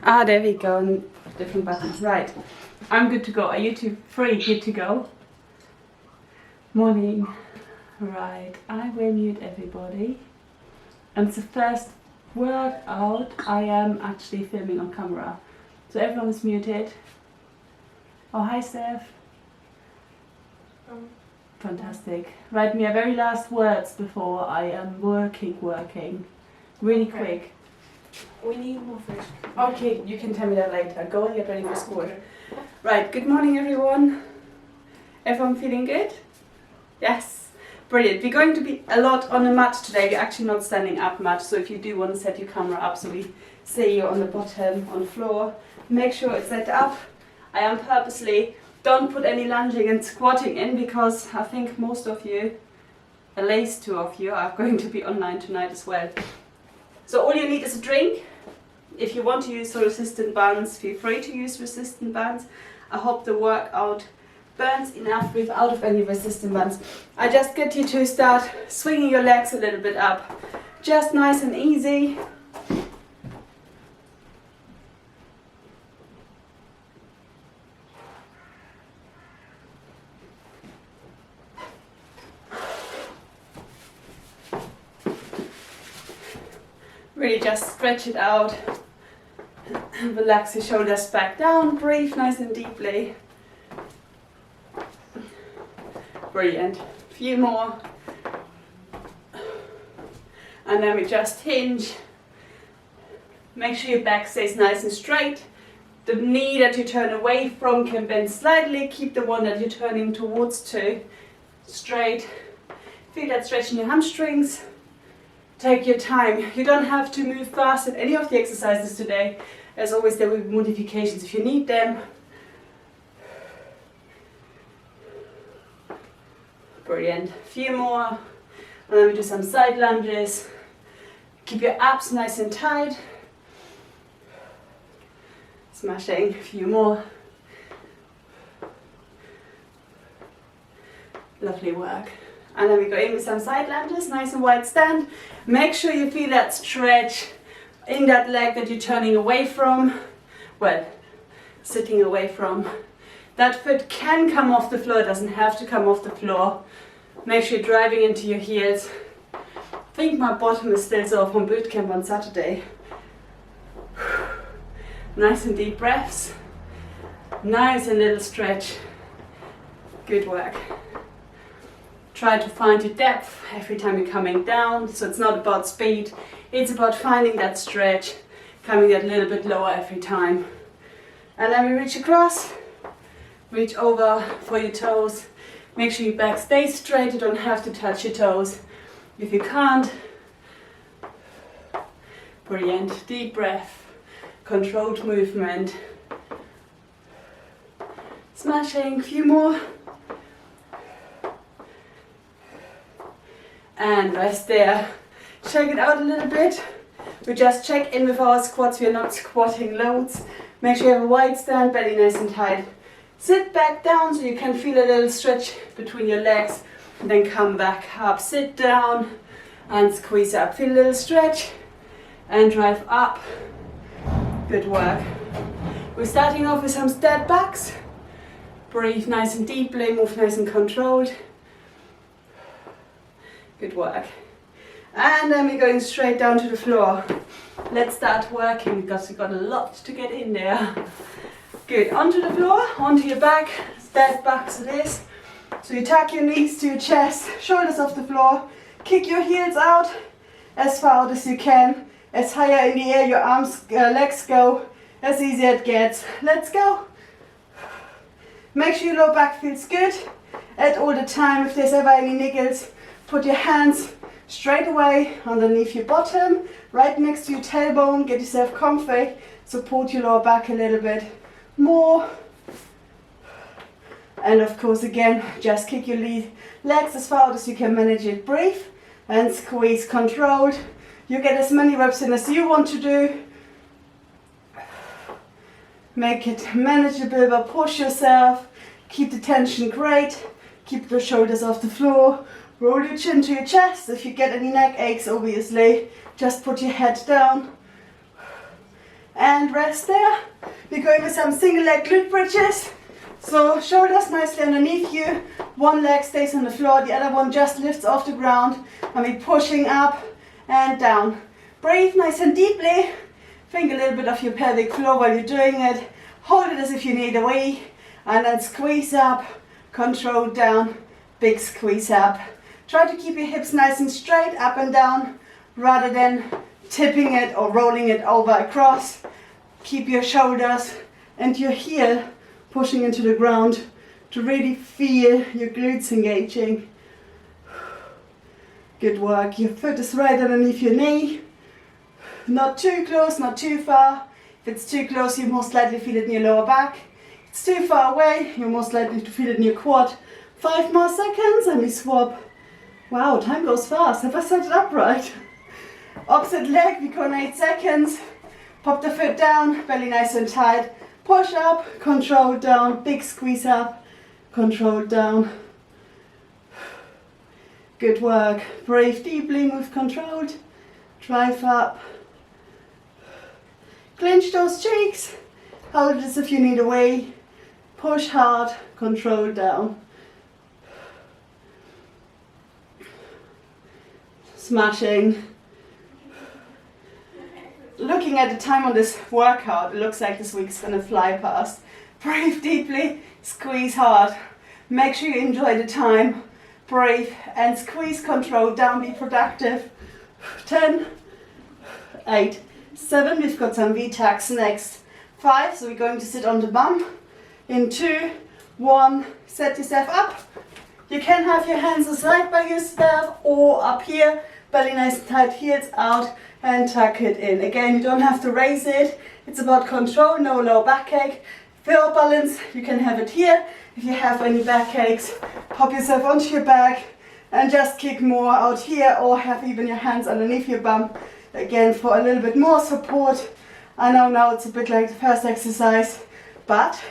Ah, there we go. Different buttons. Right. I'm good to go. Are you two free? Good to go? Morning. Right. I will mute everybody. And it's the first workout I am actually filming on camera. So everyone is muted. Oh, hi, Steph. Fantastic. Write me a very last words before I am working. Really quick. We need more fish. Okay, you can tell me that later. Go and get ready for school. Right, good morning everyone. Everyone feeling good? Yes. Brilliant. We're going to be a lot on the mat today. We're actually not standing up much, so if you do want to set your camera up so we see you on the bottom, on the floor, make sure it's set up. I am purposely don't put any lunging and squatting in because I think most of you, at least 2 of you, are going to be online tonight as well. So all you need is a drink. If you want to use the resistant bands, feel free to use resistant bands. I hope the workout burns enough without any resistant bands. I just get you to start swinging your legs a little bit up. Just nice and easy. Really just stretch it out, relax your shoulders back down, breathe nice and deeply. Brilliant. A few more. And then we just hinge. Make sure your back stays nice and straight. The knee that you turn away from can bend slightly. Keep the one that you're turning towards to straight. Feel that stretch in your hamstrings. Take your time. You don't have to move fast in any of the exercises today. As always, there will be modifications if you need them. Brilliant. A few more. And then we do some side lunges. Keep your abs nice and tight. Smashing. A few more. Lovely work. And then we go in with some side lunges, nice and wide stand. Make sure you feel that stretch in that leg that you're turning away from. Well, sitting away from. That foot can come off the floor, it doesn't have to come off the floor. Make sure you're driving into your heels. I think my bottom is still sore from boot camp on Saturday. Nice and deep breaths. Nice and little stretch. Good work. Try to find your depth every time you're coming down, so it's not about speed, it's about finding that stretch, coming that little bit lower every time. And then we reach across, reach over for your toes, make sure your back stays straight, you don't have to touch your toes. If you can't, brilliant, deep breath, controlled movement. Smashing, a few more. And rest there. Check it out a little bit. We just check in with our squats. We are not squatting loads. Make sure you have a wide stand, belly nice and tight. Sit back down so you can feel a little stretch between your legs. And then come back up. Sit down and squeeze up. Feel a little stretch and drive up. Good work. We're starting off with some step backs. Breathe nice and deeply. Move nice and controlled. Good work. And then we're going straight down to the floor. Let's start working because we've got a lot to get in there. Good. Onto the floor, onto your back, step backs it is. So you tuck your knees to your chest, shoulders off the floor, kick your heels out as far out as you can. As higher in the air your arms, legs go, as easy as it gets. Let's go. Make sure your lower back feels good. At all the time, if there's ever any niggles, put your hands straight away underneath your bottom, right next to your tailbone, get yourself comfy, support your lower back a little bit more. And of course again, just kick your legs as far out as you can manage it. Breathe and squeeze controlled. You get as many reps in as you want to do. Make it manageable, but push yourself. Keep the tension great. Keep the shoulders off the floor. Roll your chin to your chest. If you get any neck aches, obviously, just put your head down. and rest there. We're going with some single leg glute bridges. So shoulders nicely underneath you, one leg stays on the floor, the other one just lifts off the ground, and we're pushing up and down. Breathe nice and deeply, think a little bit of your pelvic floor while you're doing it, hold it as if you need a wee, and then squeeze up, control down, big squeeze up. Try to keep your hips nice and straight up and down, rather than tipping it or rolling it over across. Keep your shoulders and your heel pushing into the ground to really feel your glutes engaging. Good work. Your foot is right underneath your knee. Not too close, not too far. If it's too close, you most likely feel it in your lower back. If it's too far away, you're most likely to feel it in your quad. 5 more seconds and we swap. Wow, time goes fast. Have I set it up right? Opposite leg, we go in 8 seconds. Pop the foot down, belly nice and tight. Push up, control down, big squeeze up, control down. Good work. Breathe deeply, move controlled. Drive up. Clench those cheeks. Hold it as if you need a wee. Push hard, control down. Smashing. Looking at the time on this workout, it looks like this week's gonna fly past. Breathe deeply, squeeze hard. Make sure you enjoy the time. Breathe and squeeze, control down, be productive. 10, 8, 7, we've got some V-tacks next. 5, so we're going to sit on the bum. In 2, 1, set yourself up. You can have your hands aside by yourself or up here, belly nice and tight, heels out, and tuck it in. Again, you don't have to raise it. It's about control, no low backache. For balance, you can have it here. If you have any backaches, pop yourself onto your back and just kick more out here, or have even your hands underneath your bum. Again, for a little bit more support. I know now it's a bit like the first exercise, but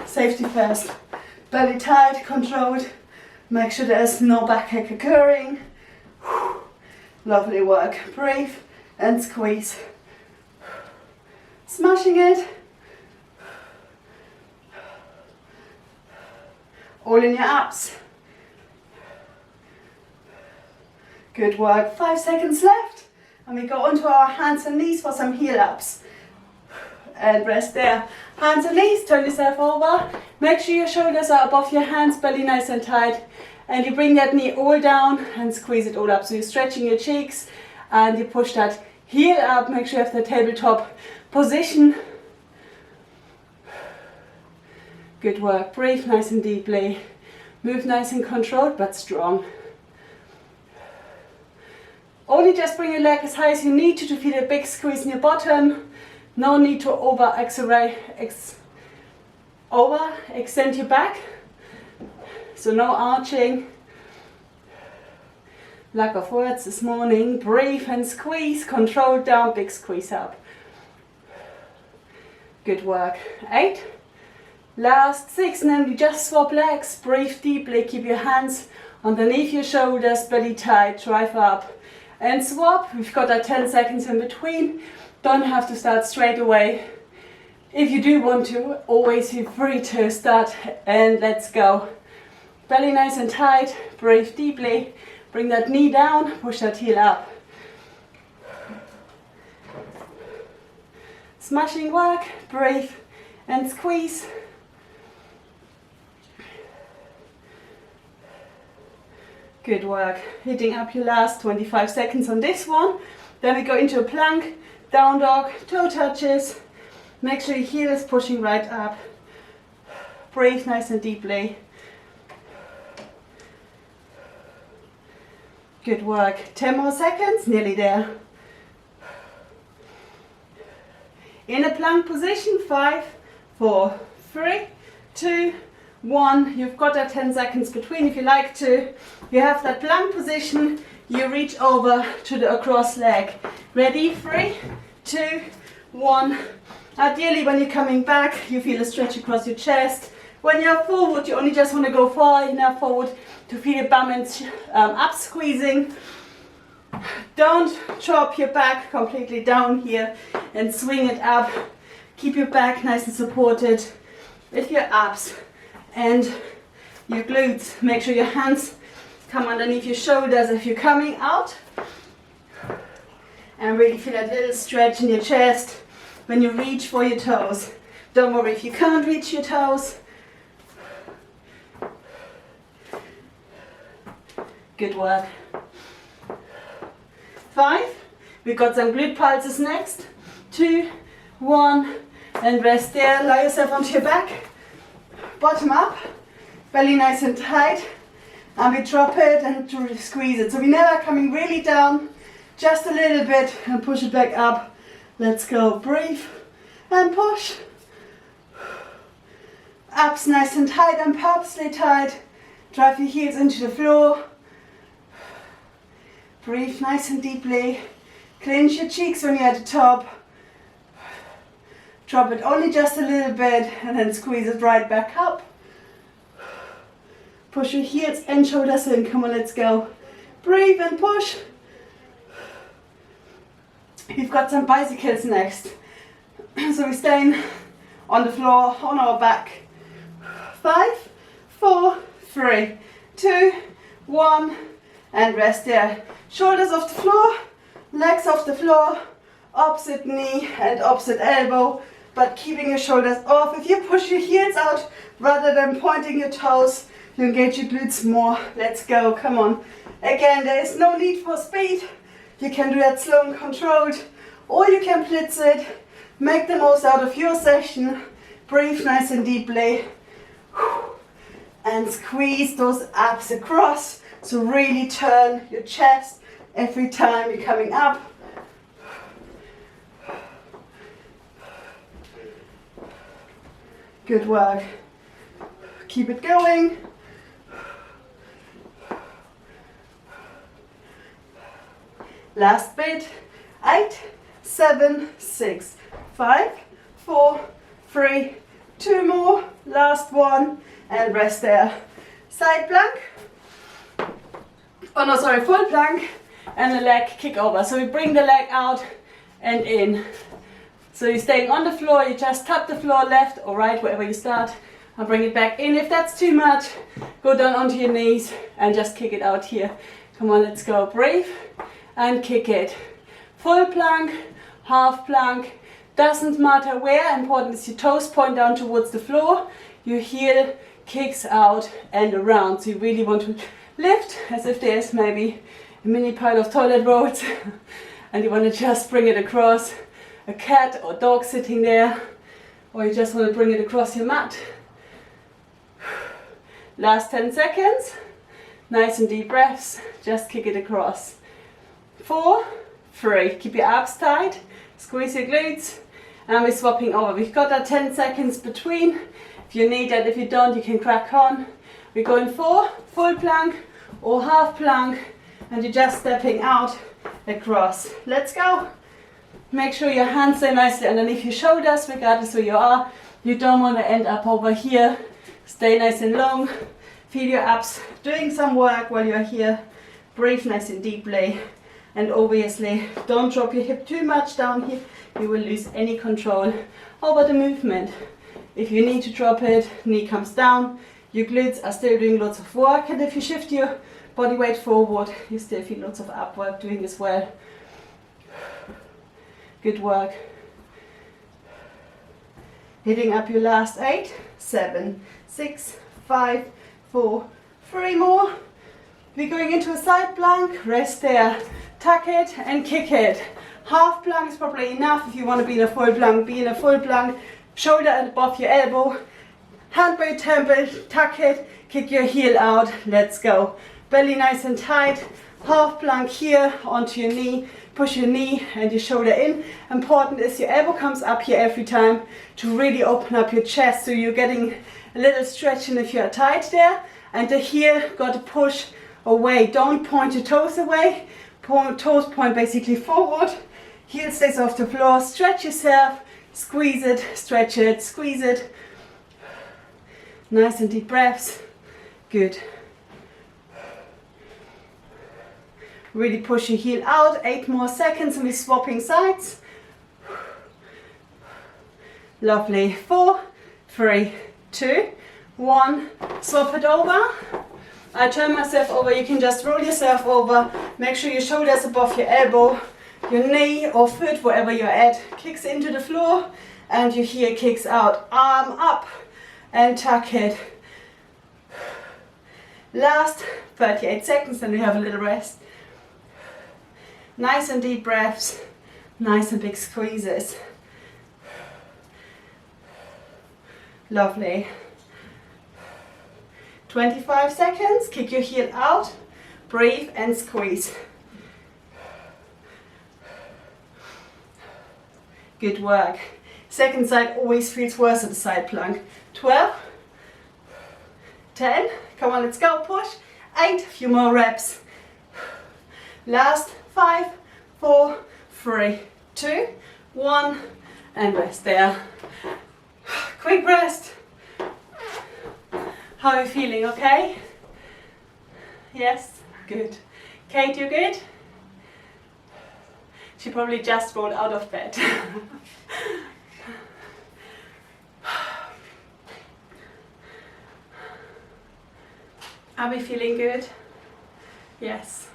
safety first. Belly tight, controlled. Make sure there's no backache occurring. Lovely work. Breathe and squeeze. Smashing it. All in your abs. Good work. 5 seconds left. And we go onto our hands and knees for some heel ups. And rest there. Hands and knees, turn yourself over. Make sure your shoulders are above your hands, belly nice and tight. And you bring that knee all down and squeeze it all up. So you're stretching your cheeks and you push that heel up. Make sure you have the tabletop position. Good work. Breathe nice and deeply. Move nice and controlled but strong. Only just bring your leg as high as you need to feel a big squeeze in your bottom. No need to extend your back. So no arching. Lack of words this morning. Breathe and squeeze. Control down, big squeeze up. Good work. 8. Last 6, and then we just swap legs. Breathe deeply. Keep your hands underneath your shoulders, belly tight. Drive up and swap. We've got our 10 seconds in between. Don't have to start straight away. If you do want to, always feel free to start, and let's go. Belly nice and tight, breathe deeply, bring that knee down, push that heel up. Smashing work, breathe and squeeze. Good work. Hitting up your last 25 seconds on this one. Then we go into a plank, down dog, toe touches. Make sure your heel is pushing right up. Breathe nice and deeply. Good work. 10 more seconds, nearly there. In a plank position, 5, 4, 3, 2, 1. You've got that 10 seconds between if you like to. You have that plank position, you reach over to the across leg. Ready? 3, 2, 1. Ideally, when you're coming back, you feel a stretch across your chest. When you're forward, you only just want to go far enough forward to feel your bum and abs squeezing. Don't drop your back completely down here and swing it up. Keep your back nice and supported with your abs and your glutes. Make sure your hands come underneath your shoulders if you're coming out. And really feel that little stretch in your chest when you reach for your toes. Don't worry if you can't reach your toes. Good work. 5. We've got some glute pulses next. 2, 1, and rest there. Lie yourself onto your back. Bottom up. Belly nice and tight. And we drop it and squeeze it. So we're never coming really down. Just a little bit and push it back up. Let's go. Breathe and push. Abs nice and tight and purposely tight. Drive your heels into the floor. Breathe nice and deeply. Clench your cheeks when you're at the top. Drop it only just a little bit and then squeeze it right back up. Push your heels and shoulders in. Come on, let's go. Breathe and push. We've got some bicycles next. So we're staying on the floor, on our back. 5, 4, 3, 2, 1, and rest there. Shoulders off the floor, legs off the floor, opposite knee and opposite elbow, but keeping your shoulders off. If you push your heels out rather than pointing your toes, you engage your glutes more. Let's go, come on. Again, there is no need for speed. You can do that slow and controlled, or you can blitz it. Make the most out of your session. Breathe nice and deeply. And squeeze those abs across. So really turn your chest every time you're coming up. Good work. Keep it going. Last bit. 8, 7, 6, 5, 4, 3, 2 more. Last one. And rest there. Side plank. Oh no, sorry, full plank. And the leg kick over. So we bring the leg out and in. So you're staying on the floor. You just tap the floor left or right, wherever you start. And bring it back in. If that's too much, go down onto your knees and just kick it out here. Come on, let's go. Breathe. And kick it. Full plank, half plank, doesn't matter where, important is your toes point down towards the floor, your heel kicks out and around. So you really want to lift as if there's maybe a mini pile of toilet rolls and you want to just bring it across a cat or dog sitting there, or you just want to bring it across your mat. Last 10 seconds, nice and deep breaths, just kick it across. 4, 3, keep your abs tight, squeeze your glutes, and we're swapping over. We've got that 10 seconds between. If you need that, if you don't, you can crack on. We're going for full plank or half plank, and you're just stepping out across. Let's go. Make sure your hands stay nicely underneath your shoulders, regardless where you are. You don't want to end up over here. Stay nice and long. Feel your abs doing some work while you're here. Breathe nice and deeply. And obviously, don't drop your hip too much down here. You will lose any control over the movement. If you need to drop it, knee comes down. Your glutes are still doing lots of work. And if you shift your body weight forward, you still feel lots of ab work doing as well. Good work. Hitting up your last 8, 7, 6, 5, 4, 3 more. We're going into a side plank. Rest there. Tuck it and kick it. Half plank is probably enough. If you want to be in a full plank, be in a full plank. Shoulder above your elbow. Hand by your temple. Tuck it. Kick your heel out. Let's go. Belly nice and tight. Half plank here onto your knee. Push your knee and your shoulder in. Important is your elbow comes up here every time to really open up your chest. So you're getting a little stretch in if you're tight there. And the heel got to push away. Don't point your toes away. Toes point basically forward. Heel stays off the floor. Stretch yourself. Squeeze it. Stretch it. Squeeze it. Nice and deep breaths. Good. Really push your heel out. 8 more seconds and we're swapping sides. Lovely. 4, 3, 2, 1. Swap it over. I turn myself over. You can just roll yourself over. Make sure your shoulders above your elbow. Your knee or foot, wherever you're at, kicks into the floor and your heel kicks out. Arm up and tuck it. Last 38 seconds, then we have a little rest. Nice and deep breaths, nice and big squeezes. Lovely. 25 seconds, kick your heel out, breathe and squeeze. Good work. Second side always feels worse at the side plank. 12, 10, come on, let's go, push. 8, a few more reps. Last 5, 4, 3, 2, 1, and rest there. Quick rest. How are you feeling, okay? Yes? Good. Kate, you good? She probably just rolled out of bed. Are we feeling good? Yes.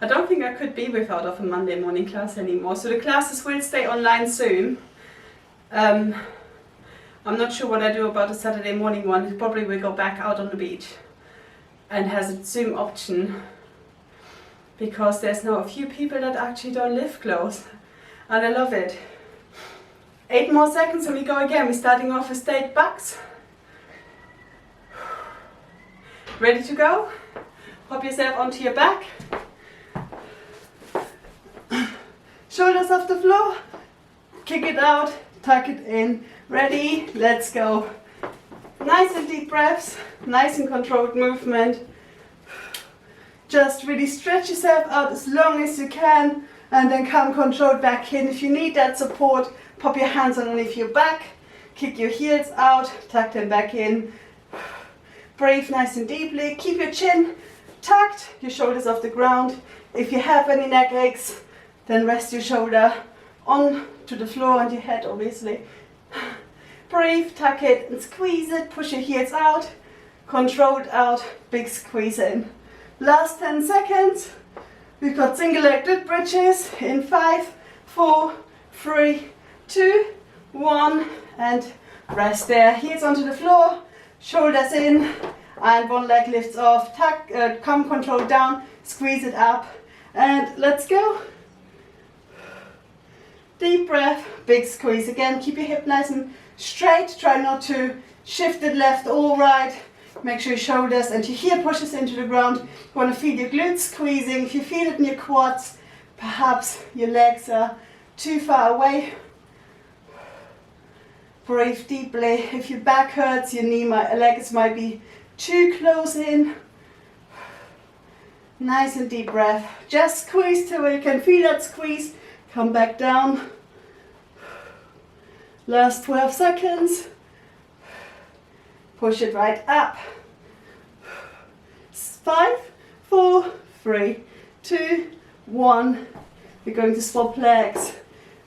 I don't think I could be without of a Monday morning class anymore. So the classes will stay online soon. I'm not sure what I do about the Saturday morning one. It probably will go back out on the beach and has a Zoom option, because there's now a few people that actually don't live close, and I love it. 8 more seconds and we go again. We're starting off with state backs. Ready to go? Pop yourself onto your back. Shoulders off the floor. Kick it out, tuck it in. Ready? Let's go. Nice and deep breaths, nice and controlled movement. Just really stretch yourself out as long as you can and then come controlled back in. If you need that support, pop your hands underneath your back, kick your heels out, tuck them back in. Breathe nice and deeply. Keep your chin tucked, your shoulders off the ground. If you have any neck aches, then rest your shoulder on to the floor and your head, obviously. Breathe, tuck it and squeeze it. Push your heels out, controlled out, big squeeze in. Last 10 seconds. We've got single leg glute bridges in 5, 4, 3, 2, 1, and rest there. Heels onto the floor, shoulders in, and one leg lifts off. Tuck, come controlled down, squeeze it up, and let's go. Deep breath, big squeeze again. Keep your hip nice and straight. Try not to shift it left or right. Make sure your shoulders and your heel pushes into the ground. You want to feel your glutes squeezing. If you feel it in your quads, perhaps your legs are too far away. Breathe deeply. If your back hurts, your legs might be too close in. Nice and deep breath. Just squeeze till you can feel that squeeze. Come back down. Last 12 seconds. Push it right up. 5, 4, 3, 2, 1. We're going to swap legs.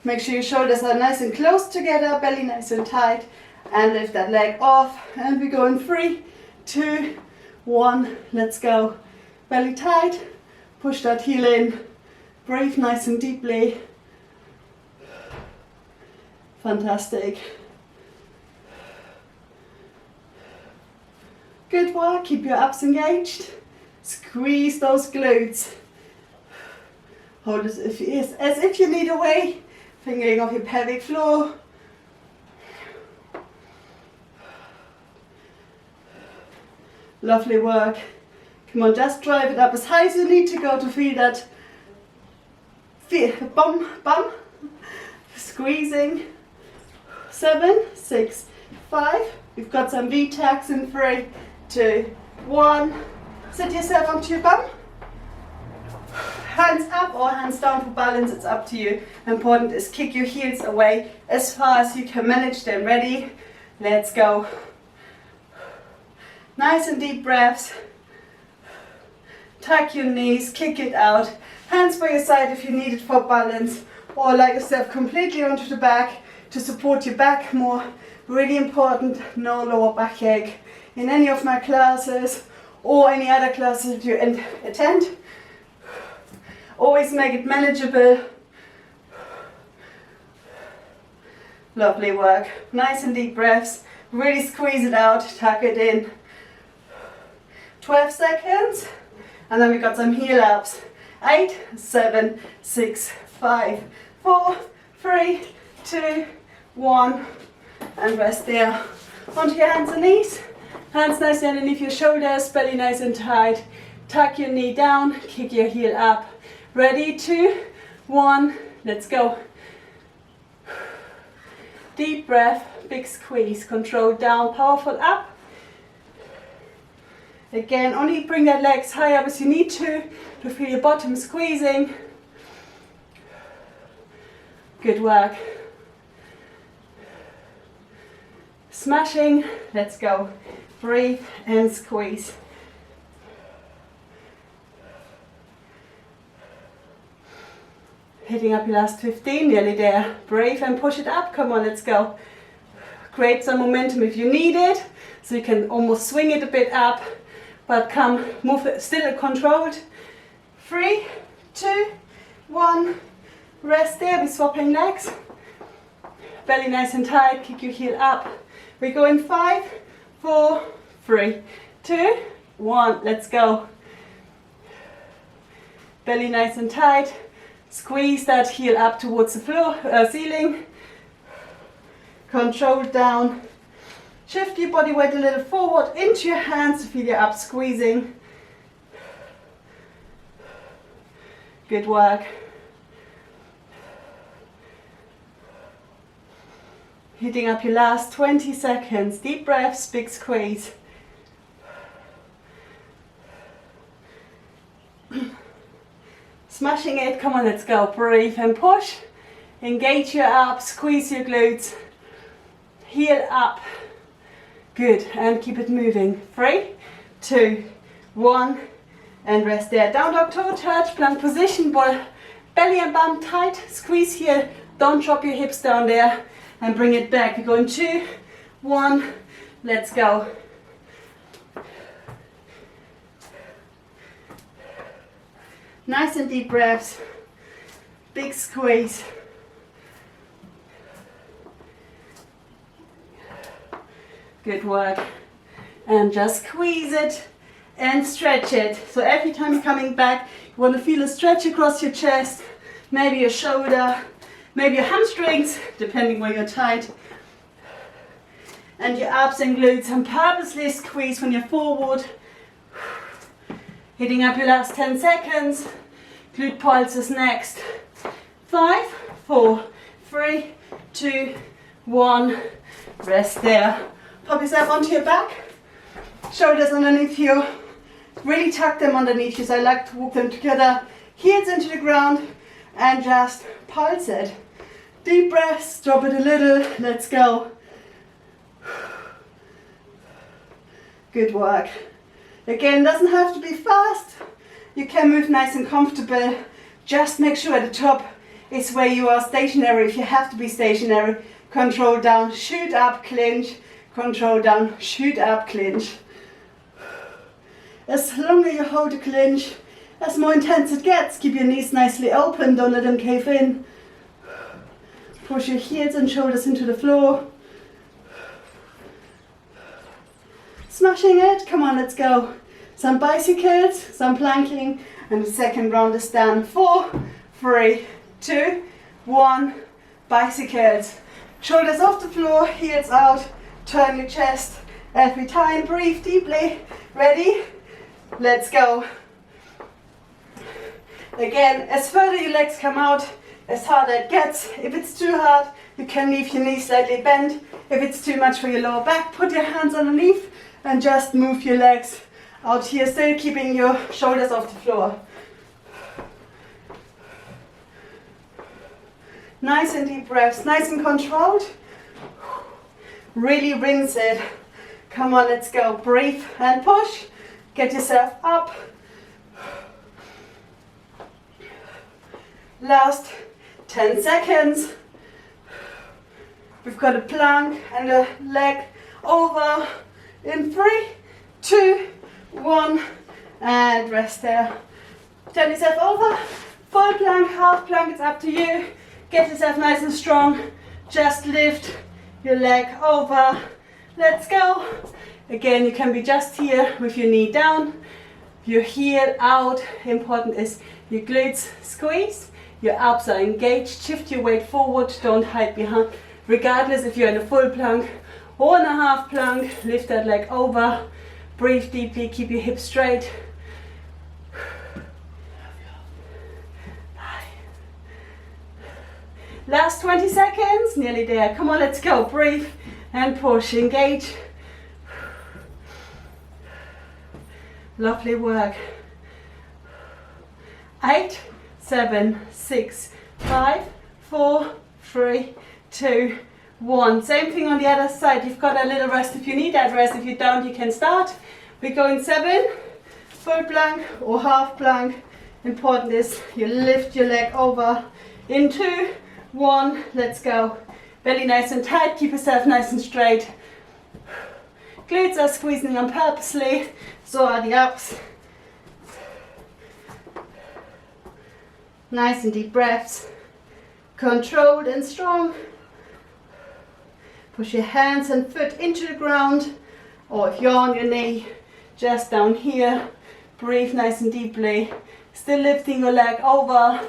Make sure your shoulders are nice and close together, belly nice and tight, and lift that leg off. And we go in 3, 2, 1. Let's go. Belly tight. Push that heel in. Breathe nice and deeply. Fantastic. Good work. Keep your abs engaged. Squeeze those glutes. Hold it as if you need a way. Fingering off your pelvic floor. Lovely work. Come on, just drive it up as high as you need to go to feel that bum. Squeezing. 7, 6, 5. We've got some V-tacks in 3, 2, 1. Sit yourself onto your bum. Hands up or hands down for balance, it's up to you. Important is kick your heels away as far as you can manage them. Ready? Let's go. Nice and deep breaths. tuck your knees, kick it out. Hands by your side if you need it for balance, or lie yourself completely onto the back to support your back more. Really important, no lower back ache. In any of my classes or any other classes that you attend, always make it manageable. Lovely work. Nice and deep breaths. Really squeeze it out, tuck it in. 12 seconds. And then we got some heel ups. 8, 7, 6, 5, 4, 3, 2, 1. And rest there. Onto your hands and knees. Hands nice underneath your shoulders, belly nice and tight. Tuck your knee down, kick your heel up. Ready, 2, 1, let's go. Deep breath, big squeeze, controlled down, powerful up. Again, only bring that legs high up as you need to feel your bottom squeezing. Good work. Smashing, let's go. Breathe and squeeze. Hitting up your last 15, nearly there. Breathe and push it up, come on, let's go. Create some momentum if you need it, so you can almost swing it a bit up, but come, move it, still controlled. 3, 2, 1, rest there, we're swapping legs. Belly nice and tight, kick your heel up. We're going 5, 4, 3, 2, 1, let's go. Belly nice and tight. Squeeze that heel up towards the floor, ceiling. Control down. Shift your body weight a little forward into your hands to feel your abs squeezing. Good work. Hitting up your last 20 seconds. Deep breaths, big squeeze. Smashing it, come on, let's go. Breathe and push. Engage your abs, squeeze your glutes. Heel up. Good, and keep it moving. 3, 2, 1, and rest there. Down dog, toe touch, plank position, belly and bum tight. Squeeze here, don't drop your hips down there, and bring it back. We're going 2, 1, let's go. Nice and deep breaths, big squeeze. Good work. And just squeeze it and stretch it. So every time you're coming back, you want to feel a stretch across your chest, maybe your shoulder, maybe your hamstrings, depending where you're tight. And your abs and glutes, and purposely squeeze when you're forward. Hitting up your last 10 seconds. Glute pulses next. 5, 4, 3, 2, 1. Rest there. Pop yourself onto your back. Shoulders underneath you. Really tuck them underneath you. So I like to walk them together. Heels into the ground and just pulse it. Deep breaths. Drop it a little. Let's go. Good work. Again, doesn't have to be fast. You can move nice and comfortable. Just make sure the top is where you are stationary. If you have to be stationary, control down, shoot up, clinch, control down, shoot up, clinch. As longer you hold the clinch, as more intense it gets. Keep your knees nicely open, don't let them cave in. Push your heels and shoulders into the floor. Smashing it, come on, let's go. Some bicycles, some planking, and the second round is done. 4, 3, 2, 1, bicycles. Shoulders off the floor, heels out, turn your chest every time, breathe deeply. Ready? Let's go. Again, as further your legs come out, as harder it gets. If it's too hard, you can leave your knees slightly bent. If it's too much for your lower back, put your hands underneath and just move your legs out here, still keeping your shoulders off the floor. Nice and deep breaths, nice and controlled. Really rinse it. Come on, let's go. Breathe and push. Get yourself up. Last 10 seconds. We've got a plank and a leg over in 3, 2, 1, and rest there. Turn yourself over, full plank, half plank, it's up to you. Get yourself nice and strong. Just lift your leg over. Let's go. Again, you can be just here with your knee down, your heel out. Important is your glutes squeeze, your abs are engaged. Shift your weight forward, don't hide behind. Regardless if you're in a full plank or in a half plank, lift that leg over. Breathe deeply, keep your hips straight. Last 20 seconds, nearly there. Come on, let's go. Breathe and push, engage. Lovely work. 8, 7, 6, 5, 4, 3, 2, 1. Same thing on the other side. You've got a little rest if you need that rest. If you don't, you can start. We're going 7, full plank or half plank. Important is you lift your leg over in 2, 1, let's go. Belly nice and tight, keep yourself nice and straight. Glutes are squeezing on purposely, so are the abs. Nice and deep breaths. Controlled and strong. Push your hands and foot into the ground, or if you're on your knee, just down here. Breathe nice and deeply. Still lifting your leg over.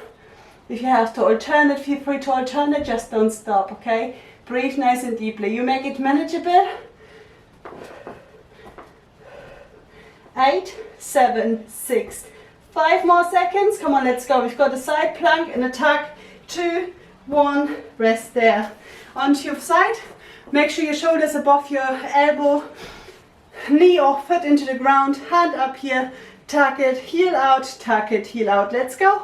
If you have to alternate, feel free to alternate, just don't stop, okay? Breathe nice and deeply. You make it manageable. 8, 7, 6, 5 more seconds. Come on, let's go. We've got a side plank and attack. 2, 1, rest there. Onto your side. Make sure your shoulders above your elbow. Knee or foot into the ground. Hand up here. Tuck it, heel out, tuck it, heel out. Let's go.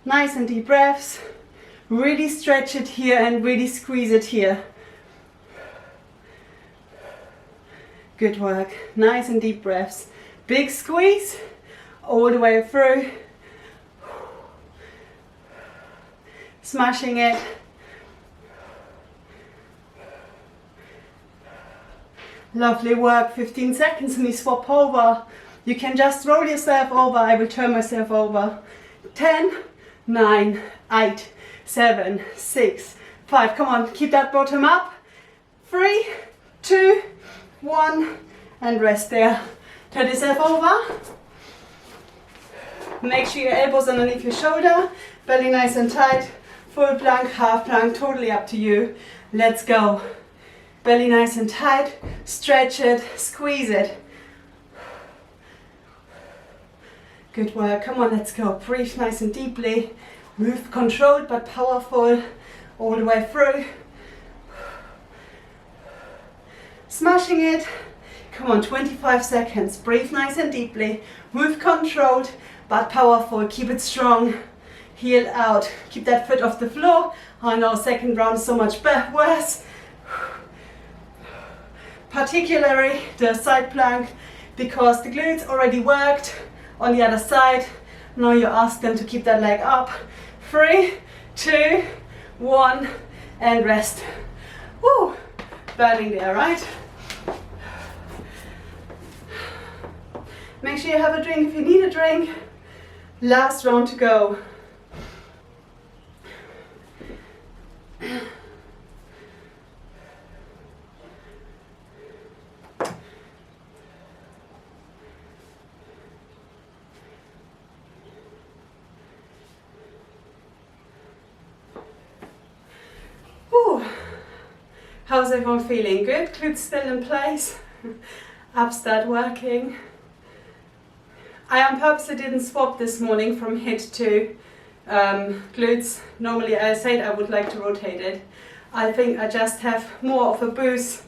Nice and deep breaths. Really stretch it here and really squeeze it here. Good work. Nice and deep breaths. Big squeeze all the way through. Smashing it. Lovely work. 15 seconds and we swap over. You can just roll yourself over. I will turn myself over. 10, 9, 8, 7, 6, 5. Come on, keep that bottom up. 3, 2, 1, and rest there. Turn yourself over. Make sure your elbows underneath your shoulder. Belly nice and tight. Full plank, half plank, totally up to you. Let's go. Belly nice and tight. Stretch it, squeeze it. Good work. Come on, let's go. Breathe nice and deeply. Move controlled but powerful all the way through. Smashing it. Come on, 25 seconds. Breathe nice and deeply. Move controlled but powerful. Keep it strong. Heel out. Keep that foot off the floor. I know second round is so much worse. Particularly the side plank, because the glutes already worked on the other side. Now you ask them to keep that leg up. 3, 2, 1, and rest. Woo! Burning there, right? Make sure you have a drink if you need a drink. Last round to go. How's everyone feeling? Good? Glutes still in place? Abs start working? I on purpose didn't swap this morning from hip to glutes. Normally I said I would like to rotate it. I think I just have more of a boost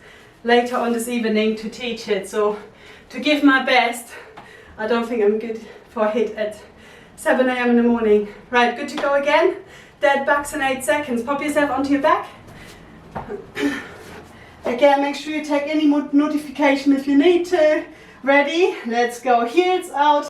later on this evening to teach it. So to give my best, I don't think I'm good for hit at 7 a.m. in the morning. Right, good to go again. Dead backs in 8 seconds. Pop yourself onto your back. Again, make sure you take any notification if you need to. Ready? Let's go. Heels out.